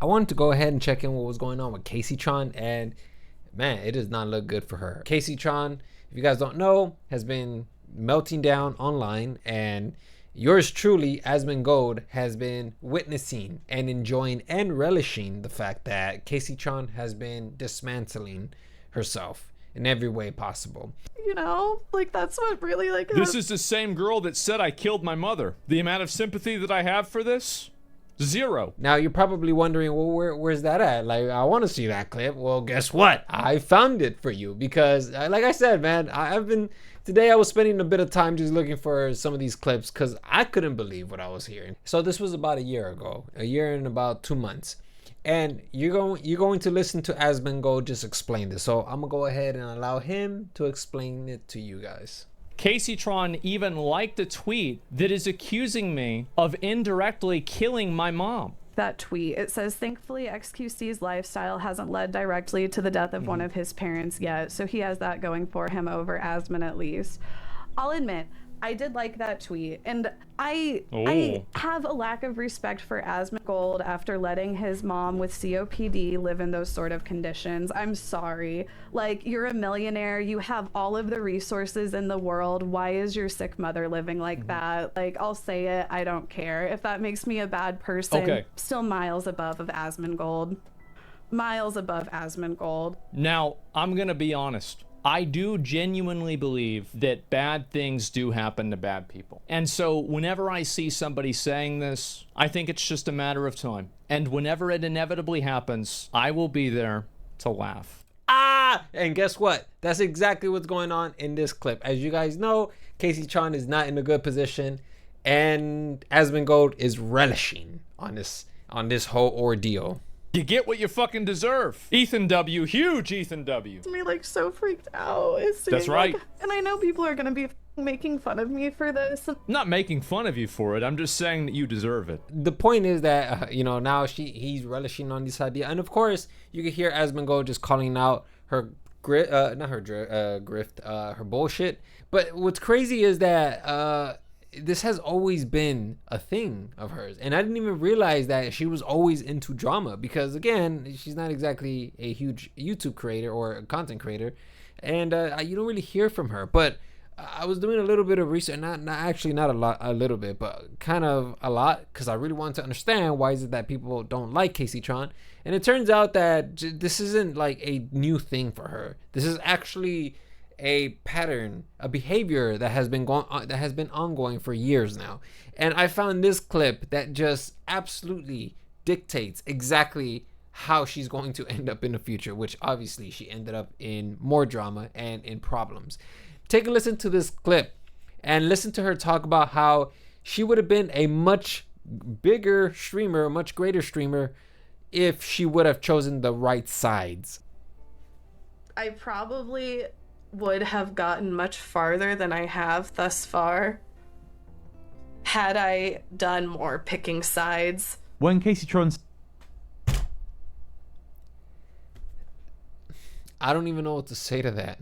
I wanted to go ahead and check in what was going on with Kaceytron, and man, it does not look good for her. Kaceytron, if you guys don't know, has been melting down online, and yours truly, Asmongold, has been witnessing and enjoying and relishing the fact that Kaceytron has been dismantling herself in every way possible. You know, like that's what really like. This is the same girl that said I killed my mother. The amount of sympathy that I have for this? Zero. Now you're probably wondering, well, where's that at? Like, I want to see that clip. Well, guess what? I found it for you because, like I said, man, today I was spending a bit of time just looking for some of these clips because I couldn't believe what I was hearing. So this was about a year ago, a year and about 2 months. And you're going to listen to Asmongold just explain this. So I'm gonna go ahead and allow him to explain it to you guys. Kaceytron even liked a tweet that is accusing me of indirectly killing my mom. That tweet, it says, thankfully XQC's lifestyle hasn't led directly to the death of one of his parents yet, so he has that going for him over Asmon at least. I'll admit, I did like that tweet, and I have a lack of respect for Asmongold after letting his mom with COPD live in those sort of conditions. I'm sorry. Like, you're a millionaire, you have all of the resources in the world. Why is your sick mother living like that? Like, I'll say it, I don't care. If that makes me a bad person, still miles above of Asmongold. Miles above Asmongold. Now, I'm gonna be honest. I do genuinely believe that bad things do happen to bad people. And so whenever I see somebody saying this, I think it's just a matter of time. And whenever it inevitably happens, I will be there to laugh. And guess what? That's exactly what's going on in this clip. As you guys know, Kaceytron is not in a good position, and Asmongold is relishing on this whole ordeal. You get what you fucking deserve. Ethan W. Huge Ethan W. Me like so freaked out. That's right. And I know people are gonna be making fun of me for this. I'm not making fun of you for it. I'm just saying that you deserve it. The point is that you know, now he's relishing on this idea, and of course you can hear Asmongold just calling out her her bullshit. But what's crazy is that this has always been a thing of hers, and I didn't even realize that she was always into drama, because again, she's not exactly a huge YouTube creator or a content creator, and you don't really hear from her. But I was doing a little bit of research, not a little bit, but kind of a lot, because I really wanted to understand why is it that people don't like Kaceytron. And it turns out that this isn't like a new thing for her. This is actually a pattern, a behavior that has been ongoing for years now. And I found this clip that just absolutely dictates exactly how she's going to end up in the future, which obviously she ended up in more drama and in problems. Take a listen to this clip and listen to her talk about how she would have been a much bigger streamer, a much greater streamer, if she would have chosen the right sides. I probably would have gotten much farther than I have thus far had I done more picking sides. When Kaceytron's... I don't even know what to say to that.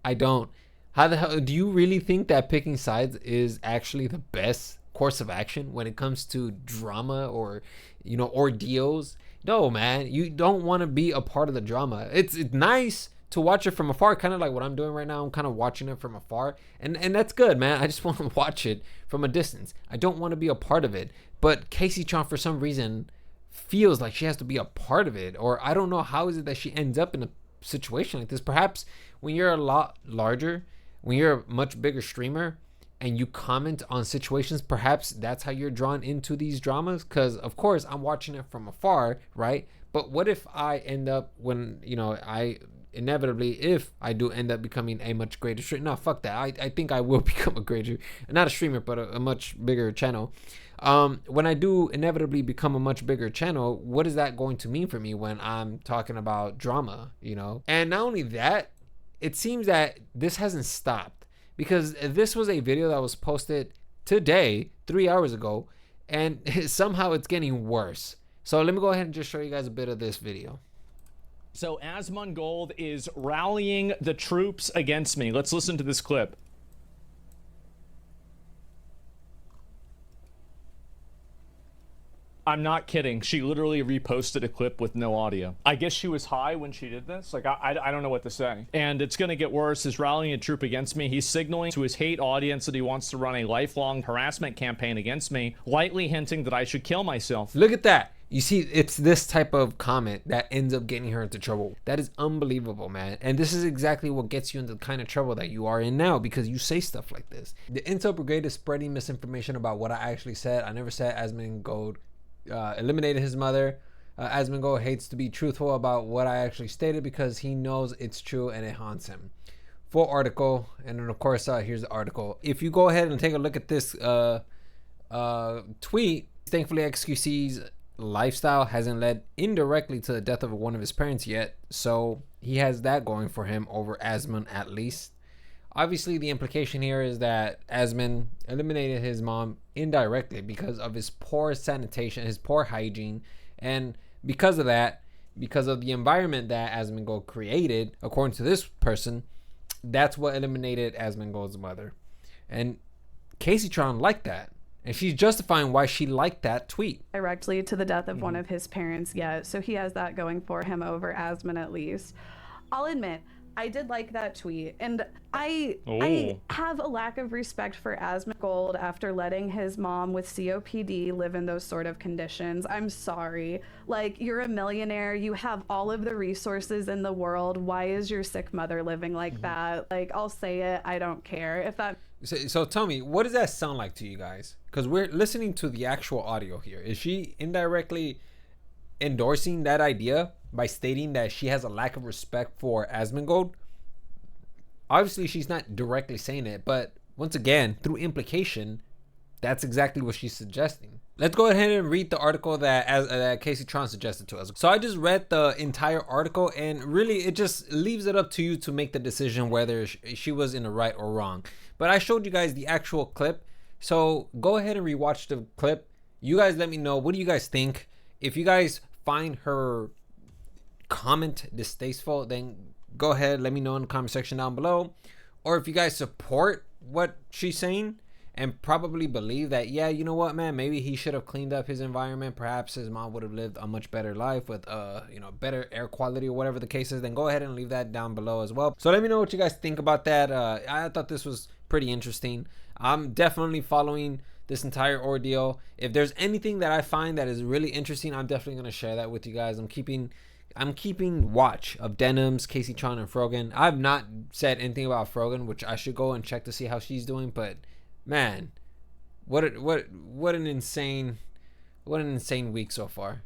I don't. How the hell do you really think that picking sides is actually the best course of action when it comes to drama or, you know, ordeals? No, man, you don't want to be a part of the drama. It's nice to watch it from afar, kind of like what I'm doing right now. I'm kind of watching it from afar, and that's good, man. I just want to watch it from a distance. I don't want to be a part of it. But Kaceytron, for some reason, feels like she has to be a part of it, or I don't know how is it that she ends up in a situation like this. Perhaps when you're a lot larger, when you're a much bigger streamer, and you comment on situations, perhaps that's how you're drawn into these dramas. Because of course I'm watching it from afar, right? But what if I end up, when, you know, inevitably, if I do end up becoming a much greater streamer, no, fuck that. I think I will become a greater, not a streamer, but a much bigger channel. When I do inevitably become a much bigger channel, what is that going to mean for me when I'm talking about drama, you know? And not only that, it seems that this hasn't stopped, because this was a video that was posted today, 3 hours ago, and somehow it's getting worse. So let me go ahead and just show you guys a bit of this video. So Asmongold is rallying the troops against me. Let's listen to this clip. I'm not kidding. She literally reposted a clip with no audio. I guess she was high when she did this. Like, I don't know what to say. And it's going to get worse. He's rallying a troop against me. He's signaling to his hate audience that he wants to run a lifelong harassment campaign against me, lightly hinting that I should kill myself. Look at that. You see, it's this type of comment that ends up getting her into trouble. That is unbelievable, man. And this is exactly what gets you into the kind of trouble that you are in now, because you say stuff like this. The Intel Brigade is spreading misinformation about what I actually said. I never said Asmongold eliminated his mother. Asmongold hates to be truthful about what I actually stated because he knows it's true and it haunts him. Full article. And then, of course, here's the article. If you go ahead and take a look at this tweet, thankfully XQC's lifestyle hasn't led indirectly to the death of one of his parents yet, so he has that going for him over Asmon at least. Obviously, the implication here is that Asmon eliminated his mom indirectly because of his poor sanitation, his poor hygiene, and because of that, because of the environment that Asmongold created, according to this person, that's what eliminated Asmongold's mother. And Kaceytron liked that. And she's justifying why she liked that tweet. Directly to the death of one of his parents yet, so he has that going for him over Asmon at least. I'll admit, I did like that tweet, and I have a lack of respect for Asmongold after letting his mom with COPD live in those sort of conditions. I'm sorry. Like, you're a millionaire, you have all of the resources in the world. Why is your sick mother living like that? Like, I'll say it, I don't care. If that So tell me, what does that sound like to you guys? Because we're listening to the actual audio here. Is she indirectly endorsing that idea by stating that she has a lack of respect for Asmongold? Obviously, she's not directly saying it, but once again, through implication, that's exactly what she's suggesting. Let's go ahead and read the article that Kaceytron suggested to us. So I just read the entire article, and really it just leaves it up to you to make the decision whether she was in the right or wrong. But I showed you guys the actual clip, so go ahead and rewatch the clip. You guys let me know, what do you guys think? If you guys find her comment distasteful, then go ahead, let me know in the comment section down below. Or if you guys support what she's saying and probably believe that, yeah, you know what, man, maybe he should have cleaned up his environment, perhaps his mom would have lived a much better life with better air quality or whatever the case is, then go ahead and leave that down below as well. So let me know what you guys think about that. I thought this was pretty interesting. I'm definitely following this entire ordeal. If there's anything that I find that is really interesting, I'm definitely going to share that with you guys. I'm keeping watch of Denims, Kaceytron, and Frogan. I've not said anything about Frogan, which I should go and check to see how she's doing, but man, what an insane week so far.